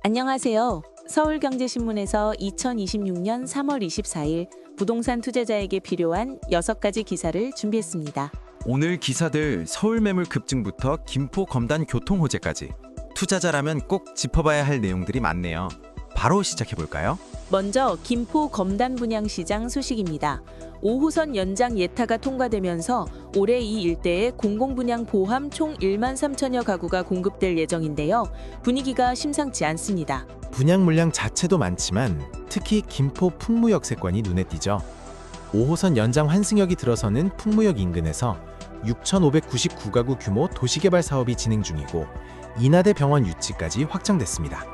안녕하세요. 서울경제신문에서 2026년 3월 24일 부동산 투자자에게 필요한 6가지 기사를 준비했습니다. 오늘 기사들 서울 매물 급증부터 김포 검단 교통 호재까지 투자자라면 꼭 짚어봐야 할 내용들이 많네요. 바로 시작해볼까요? 먼저 김포 검단 분양시장 소식입니다. 5호선 연장 예타가 통과되면서 올해 이 일대에 공공분양 포함 총 1만 3천여 가구가 공급될 예정인데요. 분위기가 심상치 않습니다. 분양 물량 자체도 많지만 특히 김포 풍무역세권이 눈에 띄죠. 5호선 연장 환승역이 들어서는 풍무역 인근에서 6,599가구 규모 도시개발 사업이 진행 중이고 인하대 병원 유치까지 확정됐습니다.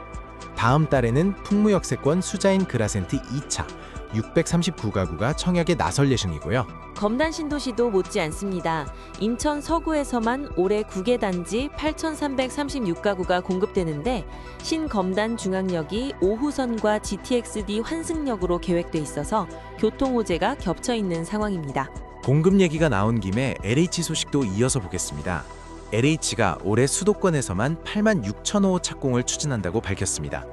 다음 달에는 풍무역세권 수자인 그라센트 2차 639가구가 청약에 나설 예정이고요. 검단 신도시도 못지 않습니다. 인천 서구에서만 올해 9개 단지 8,336가구가 공급되는데 신검단 중앙역이 5호선과 GTX-D 환승역으로 계획돼 있어서 교통 호재가 겹쳐 있는 상황입니다. 공급 얘기가 나온 김에 LH 소식도 이어서 보겠습니다. LH가 올해 수도권에서만 8만 6천 호 착공을 추진한다고 밝혔습니다.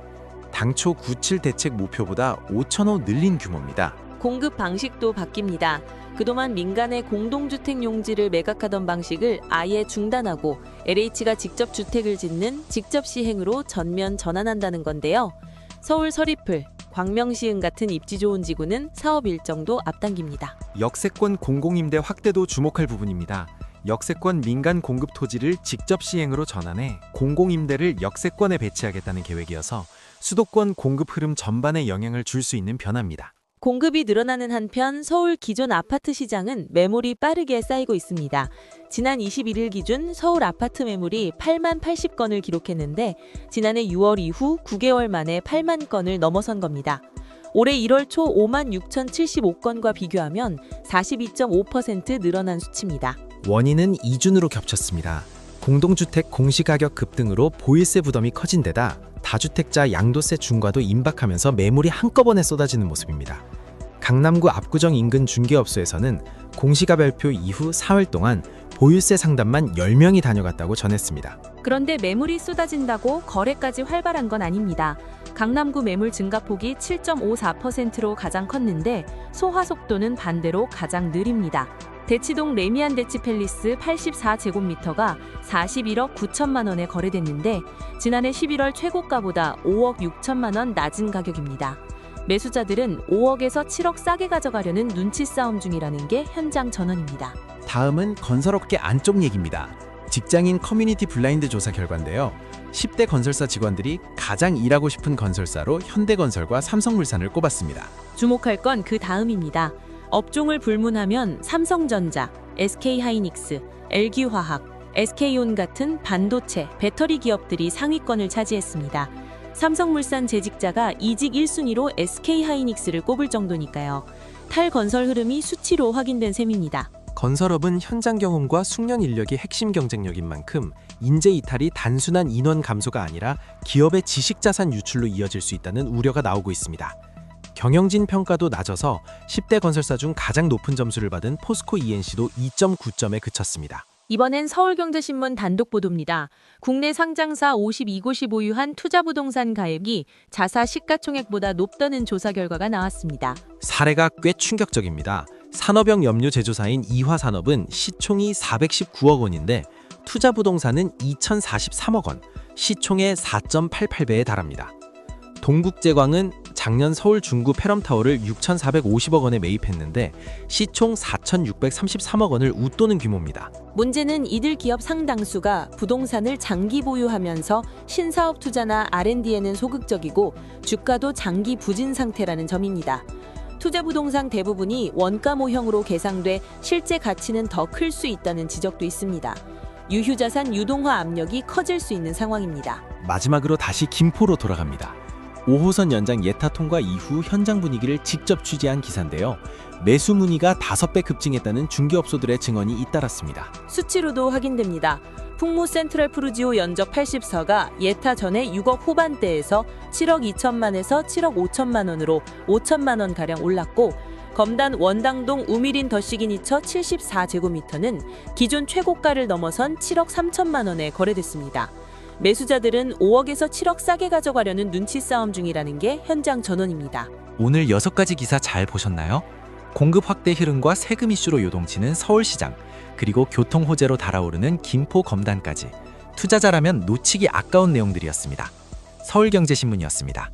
당초 97 대책 목표보다 5천 호 늘린 규모입니다. 공급 방식도 바뀝니다. 그동안 민간의 공동주택 용지를 매각하던 방식을 아예 중단하고 LH가 직접 주택을 짓는 직접 시행으로 전면 전환한다는 건데요. 서울 서리플, 광명시흥 같은 입지 좋은 지구는 사업 일정도 앞당깁니다. 역세권 공공임대 확대도 주목할 부분입니다. 역세권 민간 공급 토지를 직접 시행으로 전환해 공공임대를 역세권에 배치하겠다는 계획이어서 수도권 공급 흐름 전반에 영향을 줄 수 있는 변화입니다. 공급이 늘어나는 한편 서울 기존 아파트 시장은 매물이 빠르게 쌓이고 있습니다. 지난 21일 기준 서울 아파트 매물이 8만 80건을 기록했는데 지난해 6월 이후 9개월 만에 8만 건을 넘어선 겁니다. 올해 1월 초 5만 6,075건과 비교하면 42.5% 늘어난 수치입니다. 원인은 이준으로 겹쳤습니다. 공동주택 공시가격 급등으로 보유세 부담이 커진 데다 다주택자 양도세 중과도 임박하면서 매물이 한꺼번에 쏟아지는 모습입니다. 강남구 압구정 인근 중개업소에서는 공시가 발표 이후 4월 동안 보유세 상담만 10명이 다녀갔다고 전했습니다. 그런데 매물이 쏟아진다고 거래까지 활발한 건 아닙니다. 강남구 매물 증가폭이 7.54%로 가장 컸는데 소화 속도는 반대로 가장 느립니다. 대치동 레미안 대치팰리스 84제곱미터가 41억 9천만 원에 거래됐는데 지난해 11월 최고가보다 5억 6천만 원 낮은 가격입니다. 매수자들은 5억에서 7억 싸게 가져가려는 눈치 싸움 중이라는 게 현장 전원입니다. 다음은 건설업계 안쪽 얘기입니다. 직장인 커뮤니티 블라인드 조사 결과인데요. 10대 건설사 직원들이 가장 일하고 싶은 건설사로 현대건설과 삼성물산을 꼽았습니다. 주목할 건 그 다음입니다. 업종을 불문하면 삼성전자, SK하이닉스, LG화학, SK온 같은 반도체, 배터리 기업들이 상위권을 차지했습니다. 삼성물산 재직자가 이직 1순위로 SK하이닉스를 꼽을 정도니까요. 탈건설 흐름이 수치로 확인된 셈입니다. 건설업은 현장 경험과 숙련 인력이 핵심 경쟁력인 만큼 인재 이탈이 단순한 인원 감소가 아니라 기업의 지식자산 유출로 이어질 수 있다는 우려가 나오고 있습니다. 경영진 평가도 낮아서 10대 건설사 중 가장 높은 점수를 받은 포스코 ENC도 2.9점에 그쳤습니다. 이번엔 서울경제신문 단독 보도입니다. 국내 상장사 52곳이 보유한 투자부동산 가액이 자사 시가총액보다 높다는 조사 결과가 나왔습니다. 사례가 꽤 충격적입니다. 산업형 염료 제조사인 이화산업은 시총이 419억 원인데 투자부동산은 2,043억 원, 시총의 4.88배에 달합니다. 동국제광은 작년 서울 중구 페럼타워를 6,450억 원에 매입했는데 시총 4,633억 원을 웃도는 규모입니다. 문제는 이들 기업 상당수가 부동산을 장기 보유하면서 신사업 투자나 R&D에는 소극적이고 주가도 장기 부진 상태라는 점입니다. 투자 부동산 대부분이 원가 모형으로 계상돼 실제 가치는 더 클 수 있다는 지적도 있습니다. 유휴자산 유동화 압력이 커질 수 있는 상황입니다. 마지막으로 다시 김포로 돌아갑니다. 5호선 연장 예타 통과 이후 현장 분위기를 직접 취재한 기사인데요. 매수 문의가 5배 급증했다는 중개업소들의 증언이 잇따랐습니다. 수치로도 확인됩니다. 풍무 센트럴 푸르지오 연적 80서가 예타 전에 6억 후반대에서 7억 2천만에서 7억 5천만 원으로 5천만 원 가량 올랐고 검단 원당동 우미린 더 시그니처 74제곱미터는 기존 최고가를 넘어선 7억 3천만 원에 거래됐습니다. 매수자들은 5억에서 7억 싸게 가져가려는 눈치 싸움 중이라는 게 현장 전원입니다. 오늘 6가지 기사 잘 보셨나요? 공급 확대 흐름과 세금 이슈로 요동치는 서울시장, 그리고 교통 호재로 달아오르는 김포 검단까지 투자자라면 놓치기 아까운 내용들이었습니다. 서울경제신문이었습니다.